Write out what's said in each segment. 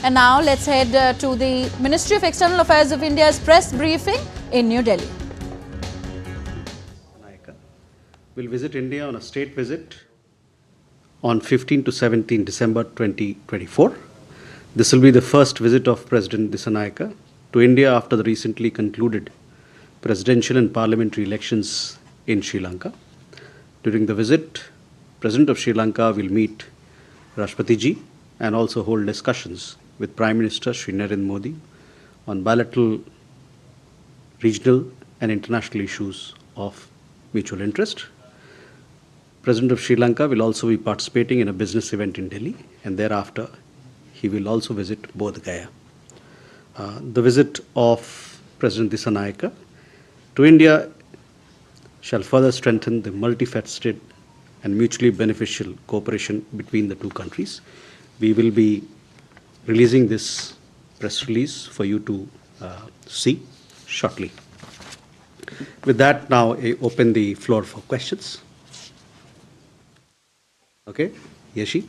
And now let's head to the Ministry of External Affairs of India's press briefing in New Delhi. Will visit India on a state visit on 15 to 17 December 2024. This will be the first visit of President Dissanayake to India after the recently concluded presidential and parliamentary elections in Sri Lanka. During the visit, President of Sri Lanka will meet Rashtrapati Ji and also hold discussions with Prime Minister Shri Narendra Modi on bilateral, regional and international issues of mutual interest. President of Sri Lanka will also be participating in a business event in Delhi, and thereafter he will also visit Bodh Gaya. The visit of President Dissanayake to India shall further strengthen the multifaceted and mutually beneficial cooperation between the two countries. We will be releasing this press release for you to see shortly. With that, now I open the floor for questions. Okay, Yeshi.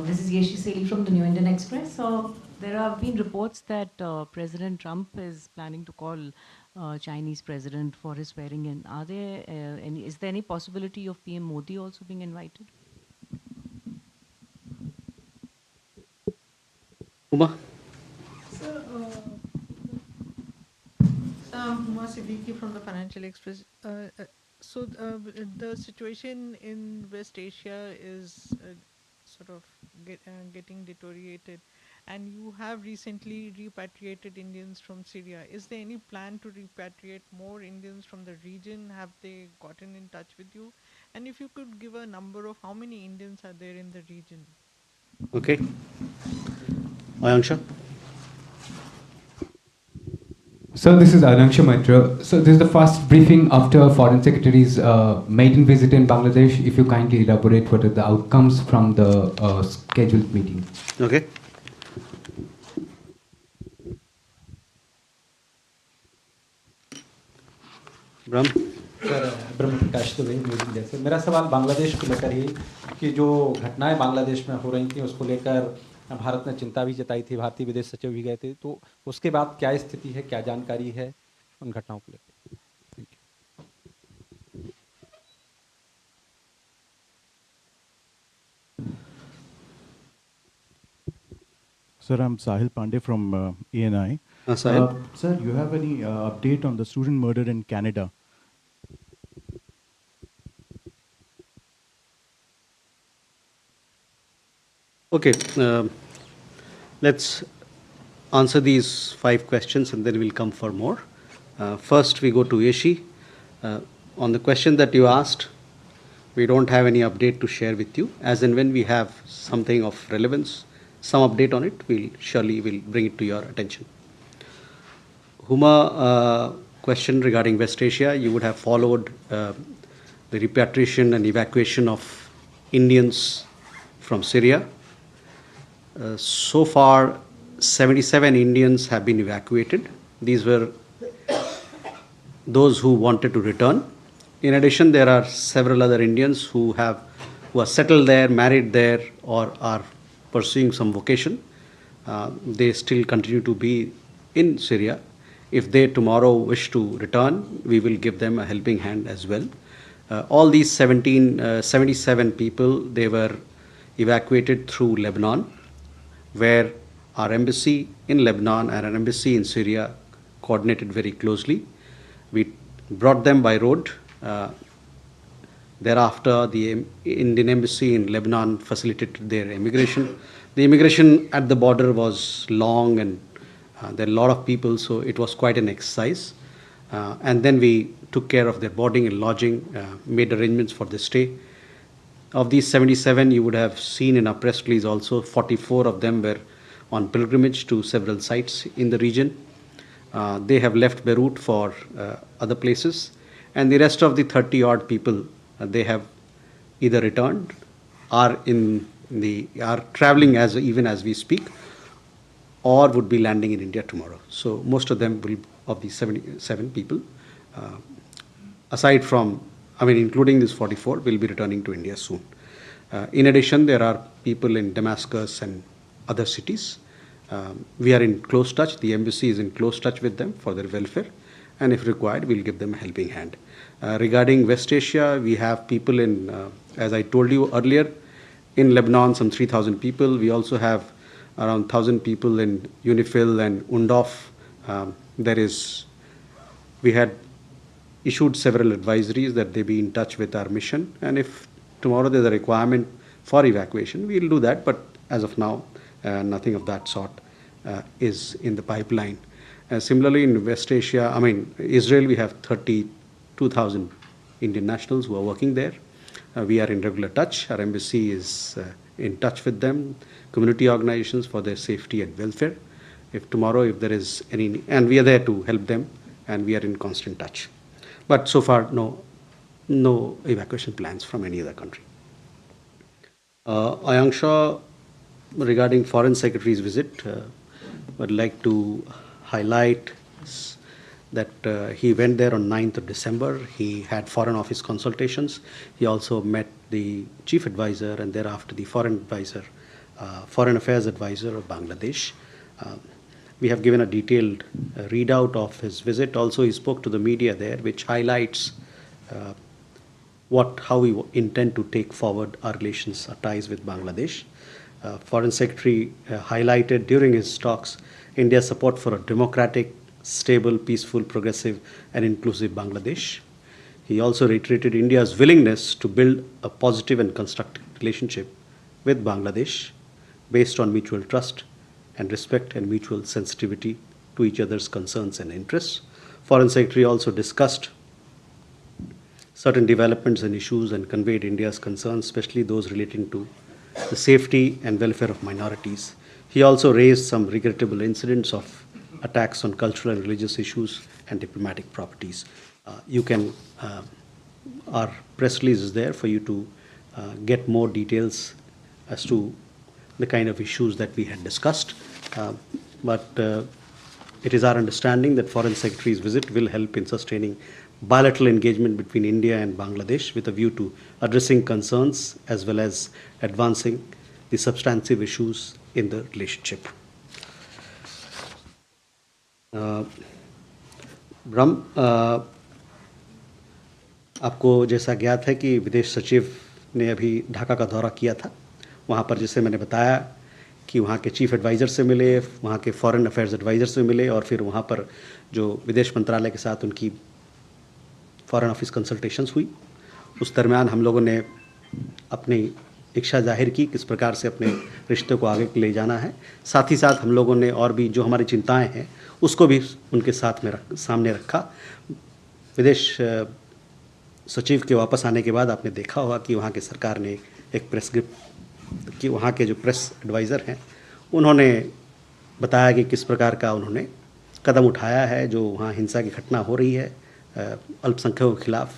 This is Yeshi Seli from the New Indian Express. There have been reports that President Trump is planning to call Chinese president for his swearing in. Is there any possibility of PM Modi also being invited? Uma? Sir, Uma Siddiqui from the Financial Express. So the situation in West Asia is sort of getting deteriorated, and you have recently repatriated Indians from Syria. Is there any plan to repatriate more Indians from the region? Have they gotten in touch with you? And if you could give a number of how many Indians are there in the region? Okay. Ayanksha? So this is Ayanksha Maitra. So this is the first briefing after Foreign Secretary's maiden visit in Bangladesh. If you kindly elaborate what are the outcomes from the scheduled meeting. Okay. Brahm? Sir Brahma Prakash Dubey news India से मेरा सवाल बांग्लादेश को लेकर ही कि जो घटनाएं बांग्लादेश में हो रही थी उसको लेकर भारत ने चिंता भी जताई थी, भारतीय विदेश सचिव भी गए थे, तो उसके बाद क्या स्थिति है, क्या जानकारी है उन घटनाओं को लेकर? Thank you. Sir, I'm Sahil Pandey from ENI. Sir, you have any update on the student murder in Canada? Okay, let's answer these 5 questions and then we'll come for more. First, we go to Yeshi. On the question that you asked, we don't have any update to share with you. As and when we have something of relevance, some update on it, we'll surely bring it to your attention. Huma, question regarding West Asia. You would have followed the repatriation and evacuation of Indians from Syria. So far, 77 Indians have been evacuated. These were those who wanted to return. In addition, there are several other Indians who are settled there, married there, or are pursuing some vocation. They still continue to be in Syria. If they tomorrow wish to return, we will give them a helping hand as well. All these 77 people, they were evacuated through Lebanon, where our embassy in Lebanon and our embassy in Syria coordinated very closely. We brought them by road. Thereafter, the Indian embassy in Lebanon facilitated their immigration. The immigration at the border was long and there are a lot of people, so it was quite an exercise. And then we took care of their boarding and lodging, made arrangements for their stay. Of these 77, you would have seen in our press release also, 44 of them were on pilgrimage to several sites in the region. They have left Beirut for other places. And the rest of the 30-odd people, they have either returned, are traveling even as we speak, or would be landing in India tomorrow. So most of them of these 77 people, aside from, including these 44, will be returning to India soon. In addition, there are people in Damascus and other cities. We are in close touch. The embassy is in close touch with them for their welfare, and if required, we'll give them a helping hand. Regarding West Asia, we have people in, as I told you earlier, in Lebanon, some 3,000 people. We also have around 1,000 people in UNIFIL and UNDOF. We had issued several advisories that they be in touch with our mission, and if tomorrow there's a requirement for evacuation, we'll do that, but as of now, nothing of that sort is in the pipeline. Similarly, in West Asia, Israel, we have 32,000 Indian nationals who are working there. We are in regular touch. Our embassy is in touch with them, community organizations for their safety and welfare. If there is any, and we are there to help them, and we are in constant touch. But so far, no evacuation plans from any other country. Ayanksha, regarding Foreign Secretary's visit, would like to highlight that he went there on 9th of December. He had Foreign Office consultations. He also met the Chief Advisor and thereafter the Foreign Affairs Advisor of Bangladesh. We have given a detailed readout of his visit. Also, he spoke to the media there, which highlights how we intend to take forward our relations, our ties with Bangladesh. Foreign Secretary highlighted during his talks India's support for a democratic, stable, peaceful, progressive, and inclusive Bangladesh. He also reiterated India's willingness to build a positive and constructive relationship with Bangladesh based on mutual trust and respect and mutual sensitivity to each other's concerns and interests. Foreign Secretary also discussed certain developments and issues and conveyed India's concerns, especially those relating to the safety and welfare of minorities. He also raised some regrettable incidents of attacks on cultural and religious issues and diplomatic properties. Our press release is there for you to get more details as to the kind of issues that we had discussed. But it is our understanding that Foreign Secretary's visit will help in sustaining bilateral engagement between India and Bangladesh with a view to addressing concerns as well as advancing the substantive issues in the relationship. ब्रह्म, आपको जैसा ज्ञात है कि विदेश सचिव ने अभी ढाका का दौरा किया था. वहाँ पर जैसे मैंने बताया कि वहाँ के चीफ एडवाइज़र से मिले, वहाँ के फॉरेन अफेयर्स एडवाइज़र से मिले, और फिर वहाँ पर जो विदेश मंत्रालय के साथ उनकी फॉरेन ऑफिस कंसल्टेशंस हुई. उस दरमियान हम लोगों ने अपनी इच्छा जाहिर की किस प्रकार से अपने रिश्ते को आगे ले जाना है. साथ ही साथ हम लोगों ने और भी जो हमारी चिंताएं हैं उसको भी उनके सामने रखा. विदेश सचिव के वापस आने के बाद आपने देखा होगा कि वहाँ की सरकार ने एक प्रेस कि वहाँ के जो प्रेस एडवाइज़र हैं उन्होंने बताया कि किस प्रकार का उन्होंने कदम उठाया है जो वहाँ हिंसा की घटना हो रही है अल्पसंख्यकों के खिलाफ.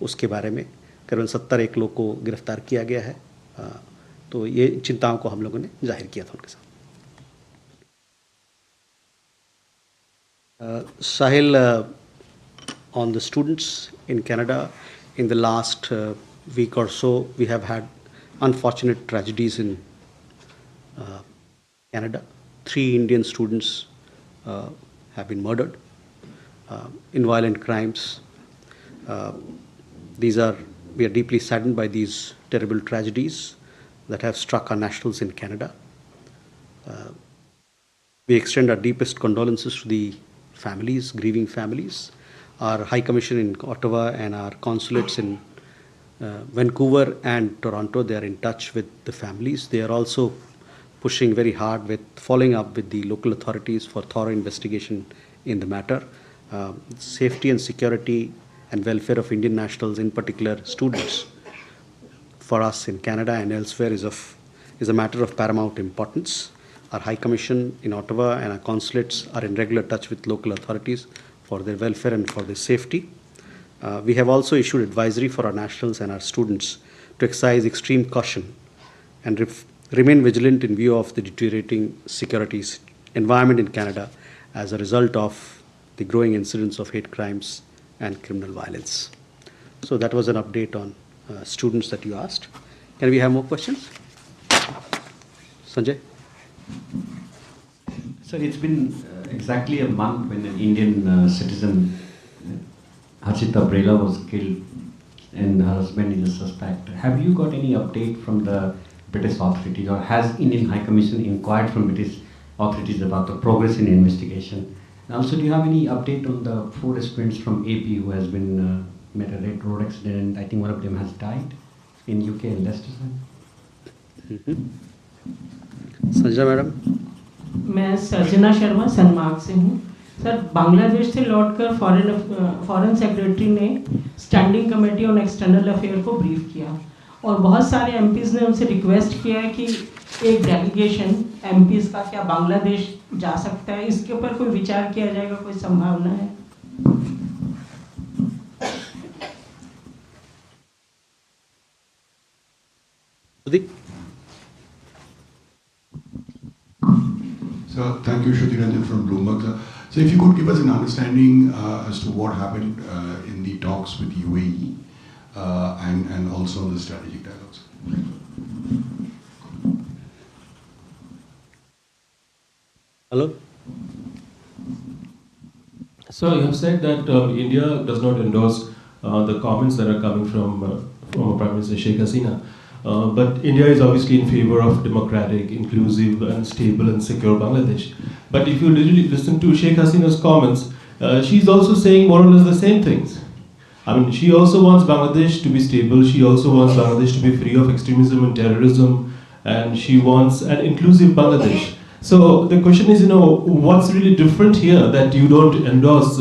उसके बारे में करीबन 71 लोग को गिरफ्तार किया गया है. तो ये चिंताओं को हम लोगों ने जाहिर किया था उनके साथ. Sahil, on the students in Canada, in the last week or so, we have had unfortunate tragedies in Canada. 3 Indian students have been murdered in violent crimes. We are deeply saddened by these terrible tragedies that have struck our nationals in Canada. We extend our deepest condolences to the families, grieving families. Our High Commission in Ottawa and our consulates in Vancouver and Toronto, they are in touch with the families. They are also pushing very hard with following up with the local authorities for thorough investigation in the matter. Safety and security and welfare of Indian nationals, in particular students, for us in Canada and elsewhere is a matter of paramount importance. Our High Commission in Ottawa and our consulates are in regular touch with local authorities for their welfare and for their safety. We have also issued advisory for our nationals and our students to exercise extreme caution and remain vigilant in view of the deteriorating security environment in Canada as a result of the growing incidence of hate crimes and criminal violence. So that was an update on students that you asked. Can we have more questions? Sanjay? So it's been exactly a month when an Indian citizen, Harshita Brela, was killed and her husband is a suspect. Have you got any update from the British authorities, or has Indian High Commission inquired from British authorities about the progress in investigation? And also, do you have any update on the 4 students from AP who has been met a road accident, and I think one of them has died in UK and Leicester? Sanjana madam. मैं सर्जना शर्मा सनमार्ग से हूँ sir. Bangladesh से लौटकर foreign secretary ने standing committee on external affair को brief किया और बहुत सारे एमपीज़ ने उनसे रिक्वेस्ट किया है कि एक डेलीगेशन एमपीज़ का क्या बांग्लादेश जा सकता है, इसके ऊपर कोई विचार किया जाएगा, कोई संभावना है? So thank you, Shruti Ranjan from Bloomberg. So if you could give us an understanding as to what happened in the talks with UAE and also the strategic dialogues. Hello. So you have said that India does not endorse the comments that are coming from former Prime Minister Sheikh Hasina. But India is obviously in favor of democratic, inclusive and stable and secure Bangladesh. But if you really listen to Sheikh Hasina's comments, she's also saying more or less the same things. I mean, she also wants Bangladesh to be stable, she also wants Bangladesh to be free of extremism and terrorism, and she wants an inclusive Bangladesh. So the question is, what's really different here that you don't endorse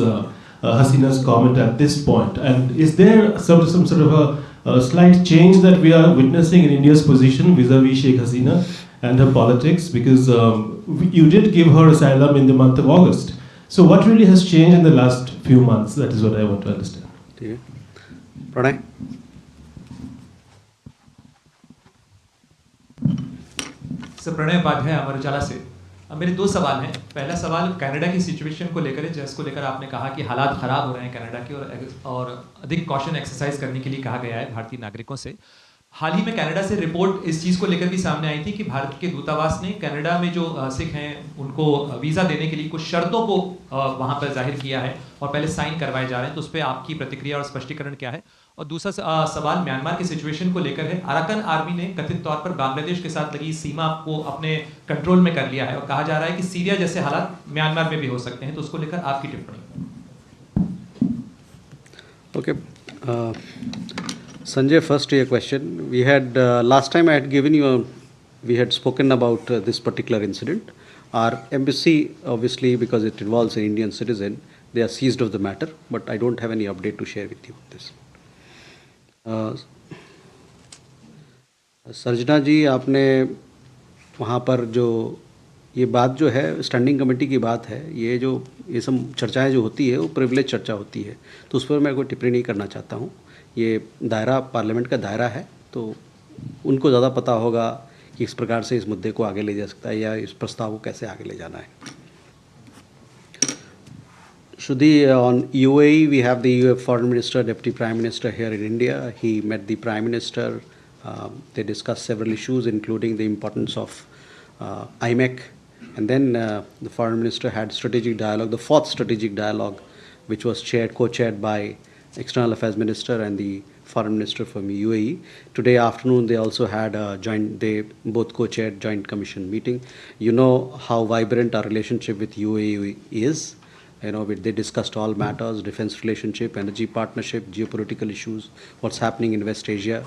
Hasina's comment at this point? And is there some sort of a slight change that we are witnessing in India's position vis-a-vis Sheikh Hasina and her politics? Because you did give her asylum in the month of August. So what really has changed in the last few months? That is what I want to understand. Pranay? Sir Pranay Upadhyay Amar Ujala से। मेरे 2 सवाल हैं। पहला सवाल Canada की situation को लेकर है, जिसको लेकर आपने कहा कि हालात ख़राब हो रहे हैं कनाडा के और अधिक कॉशन एक्सरसाइज करने के लिए कहा गया है भारतीय नागरिकों से। हाल ही में कनाडा से रिपोर्ट इस चीज़ को लेकर भी सामने आई थी कि भारत के दूतावास ने कनाडा में जो सिख हैं उनको वीज़ा देने के लिए कुछ शर्तों को वहाँ पर जाहिर किया है और पहले साइन करवाए जा रहे हैं, तो उस पर आपकी प्रतिक्रिया और स्पष्टीकरण क्या है? और दूसरा सवाल म्यांमार की सिचुएशन को लेकर है। अराकन आर्मी ने कथित तौर पर बांग्लादेश के साथ लगी सीमा को अपने कंट्रोल में कर लिया है और कहा जा रहा है कि सीरिया जैसे हालात म्यांमार में भी हो सकते हैं, तो उसको लेकर आपकी टिप्पणी? Okay. Sanjay, first to your question. We had, last time I had given you, we had spoken about this particular incident. Our embassy, obviously, because it involves an Indian citizen, they are seized of the matter, but I don't have any update to share with you on this. सर्जना जी, आपने वहाँ पर जो ये बात जो है standing committee की बात है, ये सब चर्चाएं जो होती है वो प्रिविलेज चर्चा होती है, तो उस पर मैं कोई टिप्पणी नहीं करना चाहता हूँ। ये दायरा पार्लियामेंट का दायरा है, तो उनको ज़्यादा पता होगा कि इस प्रकार से इस मुद्दे को आगे ले जा सकता है या इस प्रस्ताव को कैसे आगे ले जाना है। Shruti, on UAE, we have the Foreign Minister, Deputy Prime Minister here in India. He met the Prime Minister. They discussed several issues, including the importance of IMEC. And then the Foreign Minister had strategic dialogue, the 4th strategic dialogue, which was co-chaired by External Affairs Minister and the Foreign Minister from UAE. Today afternoon, they also had a they both co-chaired joint commission meeting. You know how vibrant our relationship with UAE is. They discussed all matters, defense relationship, energy partnership, geopolitical issues, what's happening in West Asia.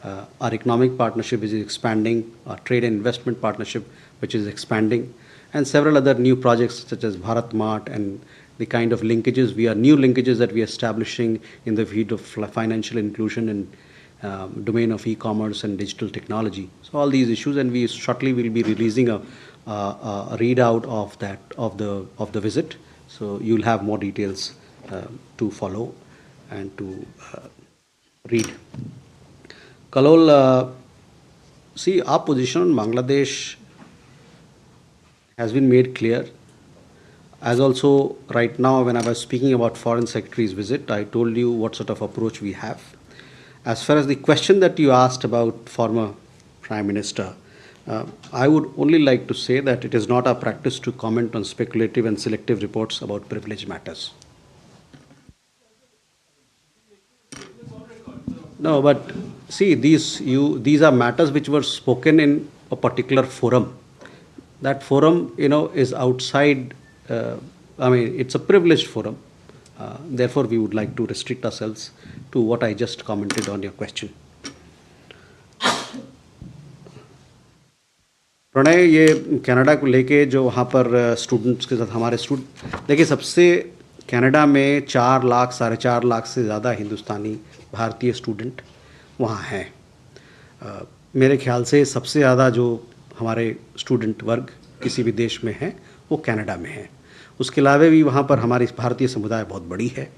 Our economic partnership is expanding, our trade and investment partnership, which is expanding, and several other new projects such as Bharat Mart and the kind of linkages, new linkages that we are establishing in the field of financial inclusion and domain of e-commerce and digital technology. So all these issues, and we shortly will be releasing a readout of the visit. So you'll have more details to follow and to read. Kalol, see, our position on Bangladesh has been made clear. As also right now, when I was speaking about Foreign Secretary's visit, I told you what sort of approach we have. As far as the question that you asked about former Prime Minister, I would only like to say that it is not our practice to comment on speculative and selective reports about privilege matters. No, but see, these are matters which were spoken in a particular forum. That forum, is outside. It's a privileged forum. Therefore, we would like to restrict ourselves to what I just commented on your question. Pranay, ये Canada को लेके जो वहाँ पर students के साथ हमारे देखिए, सबसे कनाडा में 4 लाख 4.5 लाख से ज़्यादा हिंदुस्तानी भारतीय स्टूडेंट वहाँ हैं। मेरे ख्याल से सबसे ज़्यादा जो हमारे स्टूडेंट वर्ग किसी भी देश में हैं वो कनाडा में है। उसके अलावा भी वहाँ पर हमारी भारतीय समुदाय बहुत बड़ी है।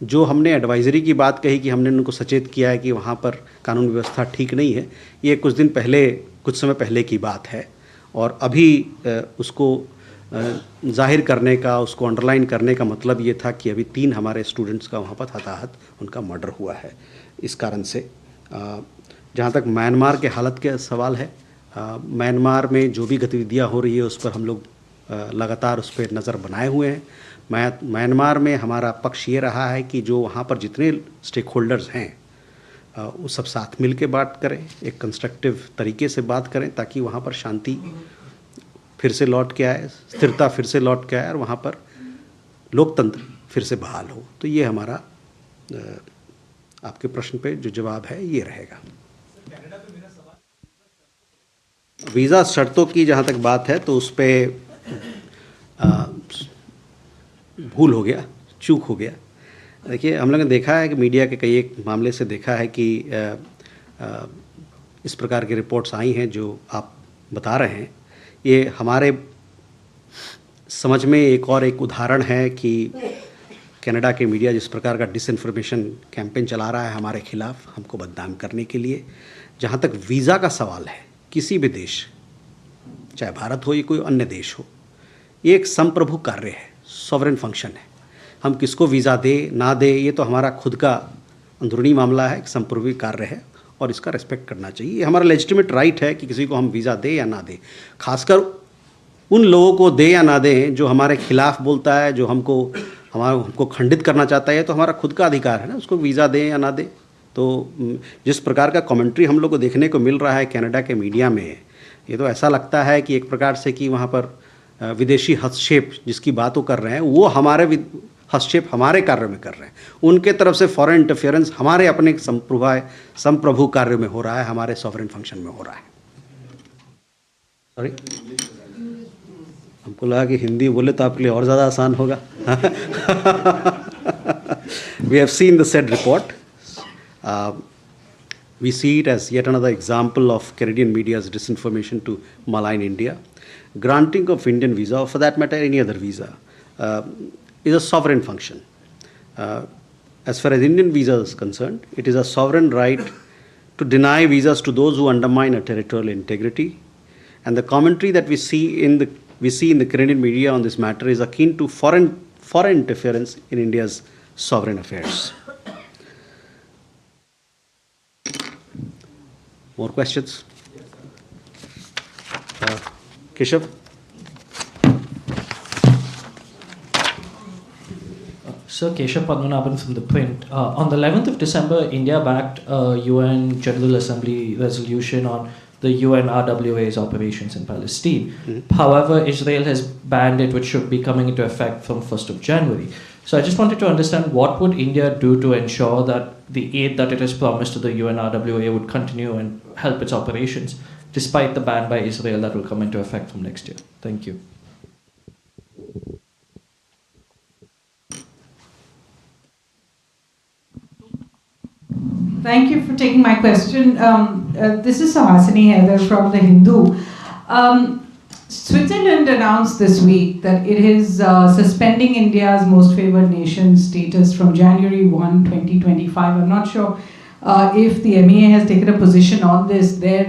जो हमने एडवाइजरी की बात कही कि हमने उनको सचेत किया है कि वहाँ पर कानून व्यवस्था ठीक नहीं है, ये कुछ समय पहले की बात है। और अभी उसको जाहिर करने का, उसको अंडरलाइन करने का मतलब ये था कि अभी 3 हमारे स्टूडेंट्स का वहाँ पर हताहत, उनका मर्डर हुआ है। इस कारण से जहाँ तक म्यांमार के हालत के सवाल है, म्यांमार में जो भी गतिविधियाँ हो रही है उस पर हम लोग लगातार उस पर नज़र बनाए हुए हैं। म्यांमार में हमारा पक्ष ये रहा है कि जो वहाँ पर जितने स्टेक होल्डर्स हैं वो सब साथ मिल के बात करें, एक कंस्ट्रक्टिव तरीके से बात करें, ताकि वहाँ पर शांति फिर से लौट के आए, स्थिरता फिर से लौट के आए और वहाँ पर लोकतंत्र फिर से बहाल हो। तो ये हमारा आपके प्रश्न पे जो जवाब है ये रहेगा। वीज़ा शर्तों की जहाँ तक बात है तो उस पर भूल हो गया, चूक हो गया। देखिए, हम लोगों ने देखा है कि मीडिया के कई एक मामले से देखा है कि इस प्रकार की रिपोर्ट्स आई हैं जो आप बता रहे हैं। ये हमारे समझ में एक उदाहरण है कि कनाडा के मीडिया जिस प्रकार का डिसइंफॉर्मेशन कैंपेन चला रहा है हमारे खिलाफ, हमको बदनाम करने के लिए। जहाँ तक वीज़ा का सवाल है, किसी भी देश, चाहे भारत हो या कोई अन्य देश हो, ये एक संप्रभु कार्य है, सॉवरेन फंक्शन है। हम किसको वीज़ा दे ना दे ये तो हमारा खुद का अंदरूनी मामला है, एक संप्रभु कार्य है और इसका रिस्पेक्ट करना चाहिए। ये हमारा लेजिटिमेट राइट है कि किसी को हम वीज़ा दे या ना दे, खासकर उन लोगों को दे या ना दें जो हमारे खिलाफ बोलता है, जो हमको खंडित करना चाहता है। तो हमारा खुद का अधिकार है ना, उसको वीज़ा दें या ना दें। तो जिस प्रकार का कमेंट्री हम लोग को देखने को मिल रहा है कनाडा के मीडिया में, ये तो ऐसा लगता है कि एक प्रकार से कि वहाँ पर विदेशी हस्तक्षेप जिसकी बात वो कर रहे हैं, वो हमारे हस्तक्षेप हमारे कार्य में कर रहे हैं। उनके तरफ से फॉरेन इंटरफेरेंस हमारे अपने संप्रभु कार्य में हो रहा है, हमारे सॉवरेन फंक्शन में हो रहा है। सॉरी, हमको लगा कि हिंदी बोले तो आपके लिए और ज़्यादा आसान होगा। We have seen the said report. We see it as yet another example of Canadian media's disinformation to malign India. Granting of Indian visa, or for that matter any other visa, is a sovereign function. As far as Indian visa is concerned, it is a sovereign right to deny visas to those who undermine a territorial integrity. And the commentary that we see in the Canadian media on this matter is akin to foreign interference in India's sovereign affairs. More questions? Keshav? Sir, Keshav Padmanabhan from The Print. On the 11th of December, India backed a UN General Assembly resolution on the UNRWA's operations in Palestine. Mm-hmm. However, Israel has banned it, which should be coming into effect from 1st of January. So I just wanted to understand, what would India do to ensure that the aid that it has promised to the UNRWA would continue and help its operations, despite the ban by Israel that will come into effect from next year? Thank you. Thank you for taking my question. This is Sahasini Heather from The Hindu. Switzerland announced this week that it is suspending India's most favored nation status from January 1, 2025. I'm not sure if the MEA has taken a position on this. Their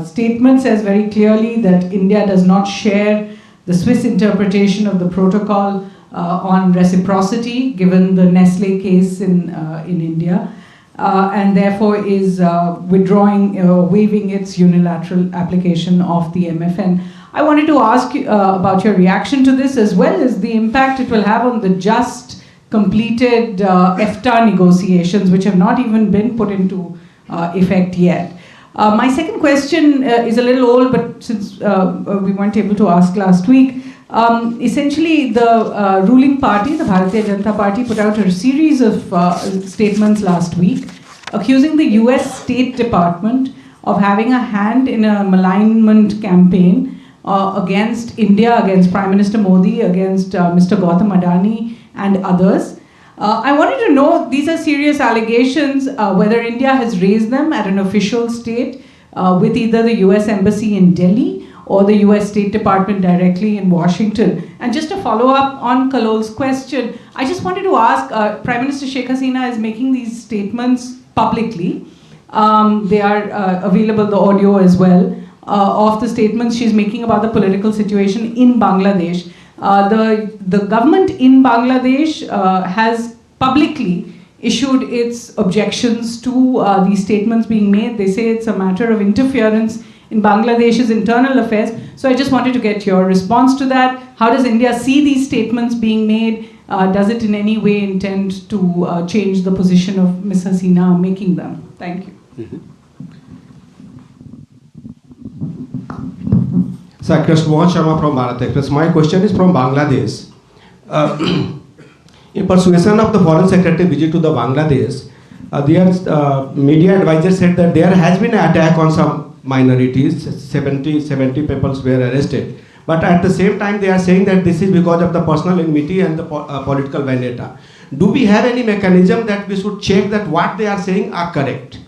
statement says very clearly that India does not share the Swiss interpretation of the protocol on reciprocity, given the Nestle case in India. and therefore is waiving its unilateral application of the MFN. I wanted to ask you about your reaction to this, as well as the impact it will have on the just completed EFTA negotiations, which have not even been put into effect yet. My second question is a little old, but since we weren't able to ask last week, essentially the ruling party, the Bharatiya Janata Party, put out a series of statements last week accusing the US State Department of having a hand in a malignment campaign against India, against Prime Minister Modi, against Mr. Gautam Adani and others. I wanted to know, these are serious allegations, whether India has raised them at an official state with either the US Embassy in Delhi or the US State Department directly in Washington. And just to follow up on Kalol's question, I just wanted to ask, Prime Minister Sheikh Hasina is making these statements publicly. They are available, the audio as well, of the statements she's making about the political situation in Bangladesh. The government in Bangladesh has publicly issued its objections to these statements being made. They say it's a matter of interference in Bangladesh's internal affairs. So I just wanted to get your response to that. How does India see these statements being made? Does it in any way intend to change the position of Ms. Hasina making them? Thank you. Sir, Krishmohan Sharma from Bharat Express. My question is from Bangladesh. In persuasion of the Foreign Secretary visit to the Bangladesh, their media advisor said that there has been an attack on some minorities, 70 people were arrested. But at the same time, they are saying that this is because of the personal enmity and the political vendetta. Do we have any mechanism that we should check that what they are saying are correct?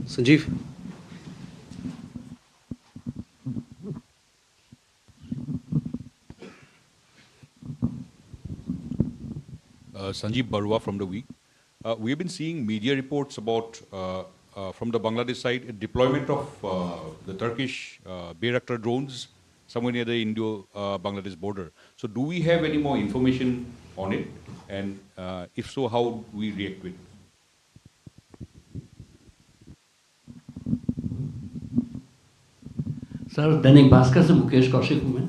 Sanjeev. Sanjeev Barua from The Week. We have been seeing media reports about, from the Bangladesh side, a deployment of the Turkish Bayraktar drones somewhere near the Indo-Bangladesh border. So do we have any more information on it? And if so, how do we react to it? Sir, Dainik Bhaskar से मुकेश कौशिक हूँ मैं।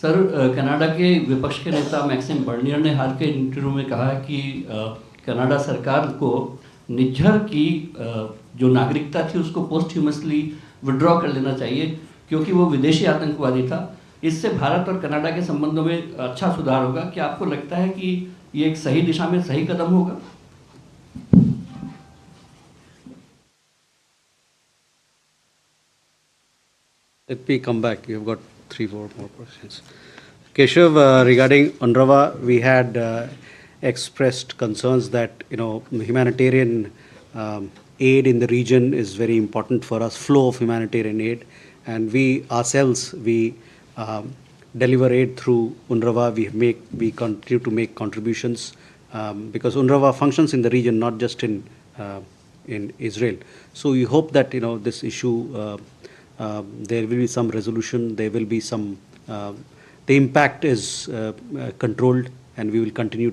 Sir, Canada के विपक्ष के नेता maxim Bernier ने हाल के interview में कहा है कि कनाडा सरकार को निज्जर की जो नागरिकता थी उसको पोस्टह्यूमसली विड्रॉ कर लेना चाहिए, क्योंकि वो विदेशी आतंकवादी था। इससे भारत और कनाडा के संबंधों में अच्छा सुधार होगा। क्या आपको लगता है कि ये एक सही दिशा में सही कदम होगा? Let me come back. You've got 3-4 more questions. Keshav, regarding UNRWA, we had expressed concerns that humanitarian aid in the region is very important for us, flow of humanitarian aid, and we ourselves deliver aid through UNRWA. We continue to make contributions because UNRWA functions in the region, not just in Israel. So we hope that this issue. There will be some resolution, there will be some, the impact is controlled, and we will continue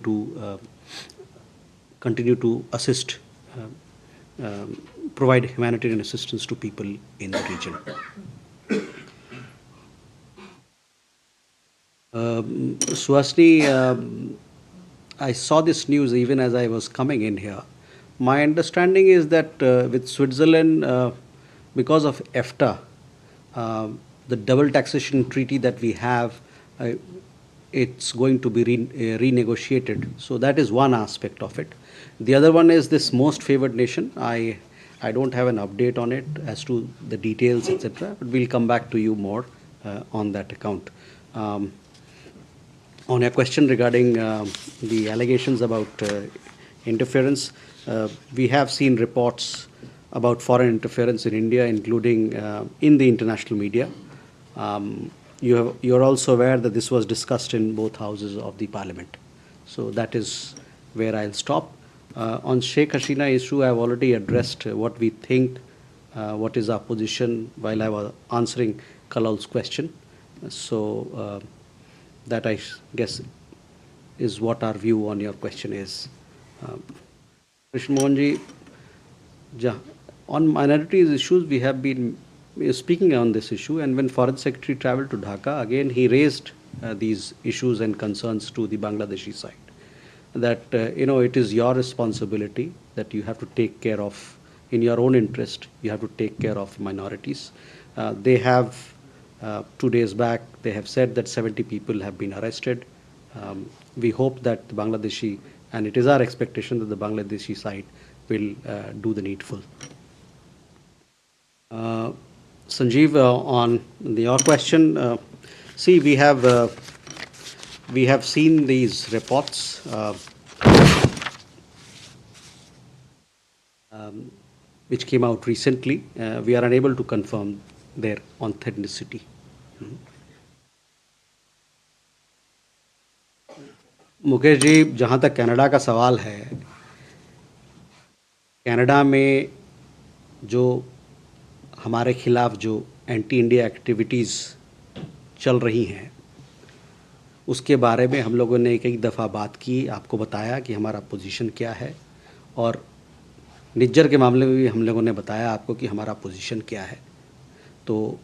to assist, provide humanitarian assistance to people in the region. Suhasini, I saw this news even as I was coming in here. My understanding is that with Switzerland, because of EFTA, the double taxation treaty that we have, it's going to be renegotiated. So that is one aspect of it. The other one is this most favored nation. I don't have an update on it as to the details, etc. But we'll come back to you more on that account. On your question regarding the allegations about interference, we have seen reports about foreign interference in India, including in the international media. You're also aware that this was discussed in both houses of the parliament. So that is where I'll stop. On Sheikh Hasina issue, I've already addressed what we think, what is our position while I was answering Kalal's question. So that I guess is what our view on your question is. Krishna Mohan ji, on minorities issues, we have been speaking on this issue, and when Foreign Secretary traveled to Dhaka, again he raised these issues and concerns to the Bangladeshi side. That it is your responsibility that you have to take care of, in your own interest, you have to take care of minorities. They have 2 days back, they have said that 70 people have been arrested. We hope that the Bangladeshi, and it is our expectation that the Bangladeshi side will do the needful. Sanjeev, on your question, see, we have seen these reports which came out recently. We are unable to confirm their authenticity. Mukesh ji, जहाँ तक Canada का सवाल है, Canada में जो हमारे खिलाफ जो एंटी इंडिया एक्टिविटीज़ चल रही हैं, उसके बारे में हम लोगों ने कई दफ़ा बात की, आपको बताया कि हमारा पोजीशन क्या है, और निज्जर के मामले में भी हम लोगों ने बताया आपको कि हमारा पोजीशन क्या है. तो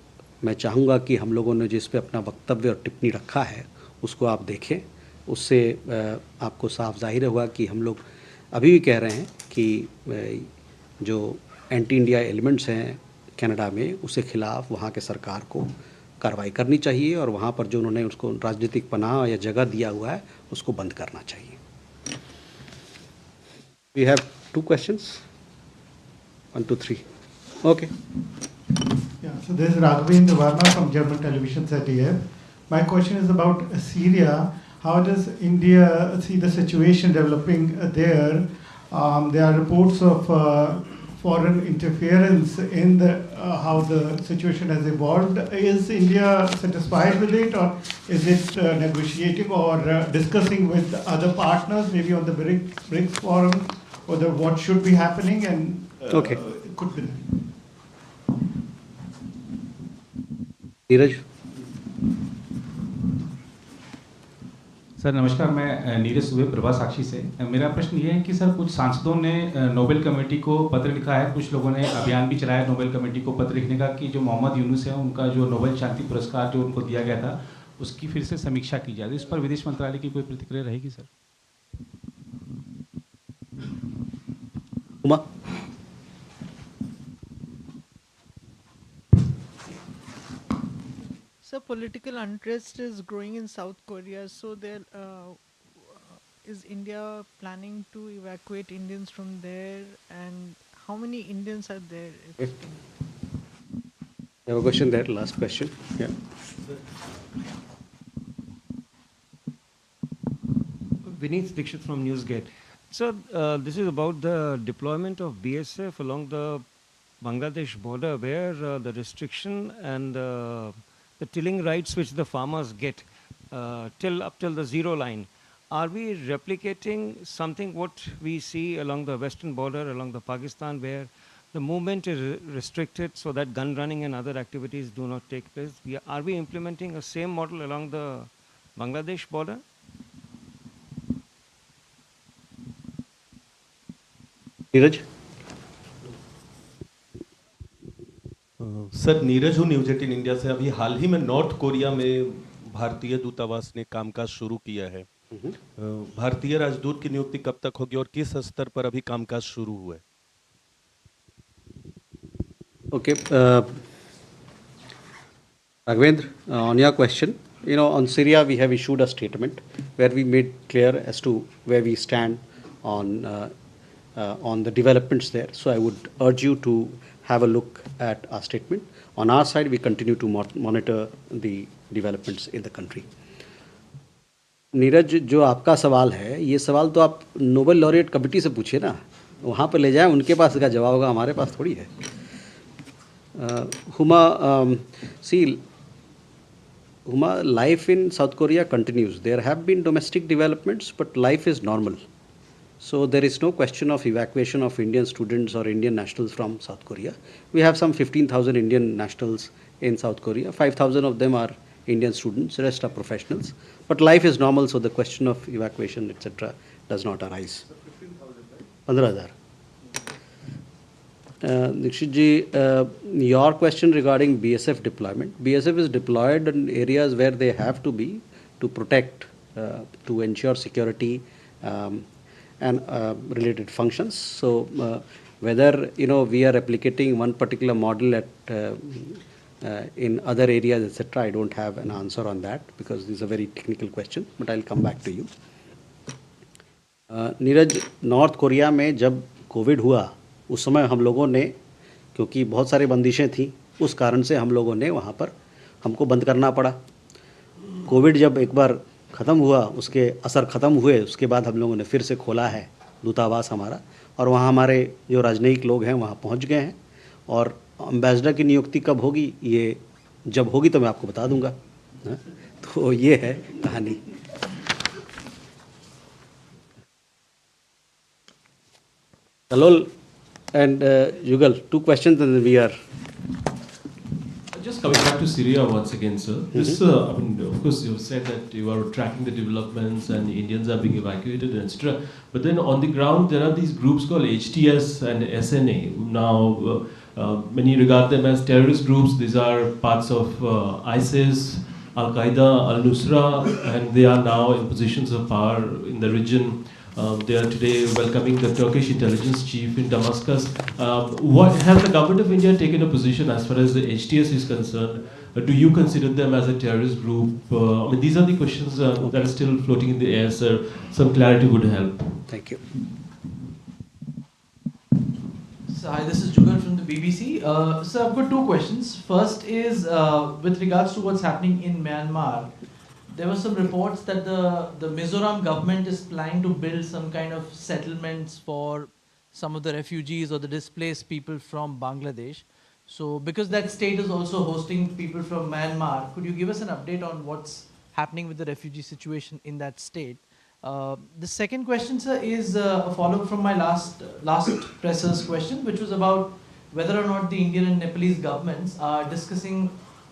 मैं चाहूँगा कि हम लोगों ने जिस पे अपना वक्तव्य और टिप्पणी रखा है उसको आप देखें. उससे आपको साफ जाहिर होगा कि हम लोग अभी भी कह रहे हैं कि जो एंटी इंडिया एलिमेंट्स हैं कनाडा में, उसके ख़िलाफ़ वहाँ के सरकार को कार्रवाई करनी चाहिए, और वहाँ पर जो उन्होंने उसको राजनीतिक पनाह या जगह दिया हुआ है उसको बंद करना चाहिए. We have 2 questions. 1, 2, 3. Okay. Yeah, so this is Raghavendra Varma from German television ZDF. My question is about Syria. How does India see the situation developing there? There are reports of foreign interference in how the situation has evolved. Is India satisfied with it, or is it negotiating or discussing with other partners, maybe on the BRICS forum, or what should be happening, and okay, could be? Neeraj. Sir नमस्कार, मैं नीरज सुबे प्रभा साक्षी से. मेरा प्रश्न ये है कि sir कुछ सांसदों ने नोबेल कमेटी को पत्र लिखा है, कुछ लोगों ने अभियान भी चलाया नोबेल कमेटी को पत्र लिखने का कि जो मोहम्मद यूनुस है उनका जो नोबेल शांति पुरस्कार जो उनको दिया गया था उसकी फिर से समीक्षा की जाए. इस पर विदेश मंत्रालय की कोई प्रतिक्रिया रहेगी sir? Uma. So political unrest is growing in South Korea. So there is India planning to evacuate Indians from there, and how many Indians are there? Okay. You have a question there, last question. Yeah. Vineet Dixit from Newsgate. So this is about the deployment of BSF along the Bangladesh border, where the restriction and the tilling rights which the farmers get up till the zero line. Are we replicating something what we see along the western border, along the Pakistan, where the movement is restricted so that gun running and other activities do not take place? Are we implementing a same model along the Bangladesh border? Neeraj. Sir Neeraj हूँ, news 18 India से. अभी हाल ही में north Korea में भारतीय दूतावास ने कामकाज शुरू किया है. भारतीय राजदूत की नियुक्ति कब तक होगी और किस स्तर पर अभी कामकाज शुरू हुआ है? Okay. Raghavendra, on your question, on Syria we have issued a statement where we made clear as to where we stand on the developments there. So I would urge you to have a look at our statement. On our side, we continue to monitor the developments in the country. Neeraj, जो आपका सवाल है, ये सवाल तो आप Nobel laureate committee से पूछिए ना, वहाँ पर ले जाएं, उनके पास इसका जवाब होगा, हमारे पास थोड़ी है. Huma, life in South Korea continues. There have been domestic developments, but life is normal. So there is no question of evacuation of Indian students or Indian nationals from South Korea. We have some 15,000 Indian nationals in South Korea. 5,000 of them are Indian students, rest are professionals. But life is normal, so the question of evacuation, etc. does not arise. 15,000. Dikshit ji, your question regarding BSF deployment. BSF is deployed in areas where they have to be to protect, to ensure security and related functions. So whether we are replicating one particular model at in other areas, etc., I don't have an answer on that because this is a very technical question. But I'll come back to you. Neeraj, north Korea में जब Covid हुआ उस समय हम लोगों ने, क्योंकि बहुत सारी बंदिशें थी, उस कारण से हम लोगों ने वहाँ पर हमको बंद करना पड़ा। कोविड जब एक बार ख़त्म हुआ, उसके असर ख़त्म हुए, उसके बाद हम लोगों ने फिर से खोला है दूतावास हमारा, और वहाँ हमारे जो राजनयिक लोग हैं वहाँ पहुँच गए हैं। और एम्बेसडर की नियुक्ति कब होगी, ये जब होगी तो मैं आपको बता दूँगा। तो ये है कहानी। Kalol and Yugal, two questions and we are... Just coming back to Syria once again, sir. This, I mean, of course, you have said that you are tracking the developments and Indians are being evacuated, etc. But then on the ground, there are these groups called HTS and SNA. Now, many regard them as terrorist groups. These are parts of ISIS, Al-Qaeda, Al-Nusra, and they are now in positions of power in the region. They are today welcoming the Turkish intelligence chief in Damascus. What has the government of India taken a position as far as the HTS is concerned? Do you consider them as a terrorist group? I mean, these are the questions that are still floating in the air, sir. Some clarity would help. Thank you. So, hi, this is Jugal from the BBC. So I've got two questions. First is with regards to what's happening in Myanmar. There were some reports that the Mizoram government is planning to build some kind of settlements for some of the refugees or the displaced people from Bangladesh. So because that state is also hosting people from Myanmar, could you give us an update on what's happening with the refugee situation in that state? The second question, sir, is a follow-up from my last presser's question, which was about whether or not the Indian and Nepalese governments are discussing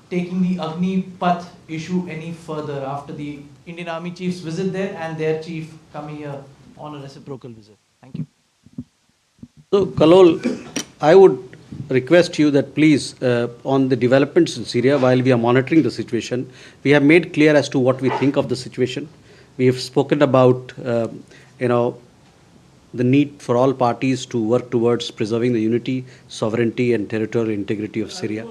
taking the Agni Path issue any further after the Indian Army chiefs visit there and their chief coming here on a reciprocal visit. Thank you. So, Kalol, I would request you that please, on the developments in Syria, while we are monitoring the situation, we have made clear as to what we think of the situation. We have spoken about, the need for all parties to work towards preserving the unity, sovereignty, and territorial integrity of Syria.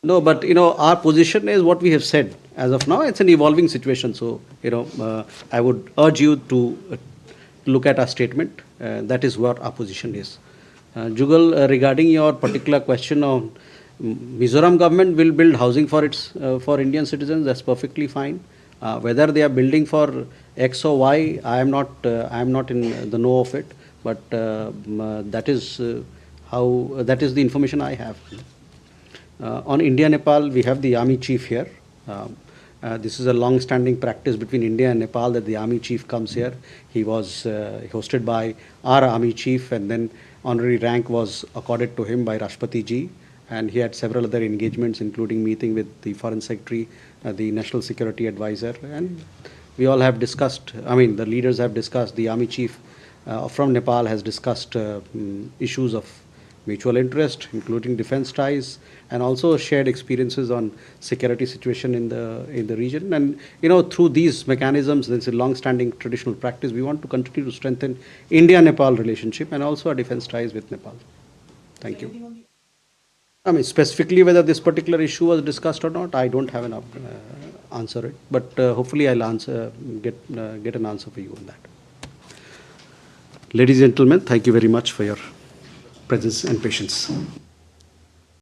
No, but our position is what we have said. As of now, it's an evolving situation. So, I would urge you to look at our statement. That is what our position is. Jugal, regarding your particular question on Mizoram government will build housing for for Indian citizens. That's perfectly fine. Whether they are building for X or Y, I am not in the know of it. But that is the information I have. On India-Nepal, we have the army chief here. This is a long-standing practice between India and Nepal that the army chief comes here. He was hosted by our army chief, and then honorary rank was accorded to him by Rashtrapati ji. And he had several other engagements, including meeting with the foreign secretary, the national security advisor, and we all have discussed. I mean, the leaders have discussed. The army chief from Nepal has discussed issues of mutual interest, including defense ties, and also shared experiences on security situation in the region. And through these mechanisms, there's a long-standing traditional practice. We want to continue to strengthen India-Nepal relationship and also our defense ties with Nepal. Thank you. I mean, specifically whether this particular issue was discussed or not, I don't have an answer it. But hopefully, I'll get an answer for you on that. Ladies and gentlemen, thank you very much for your presence and patience.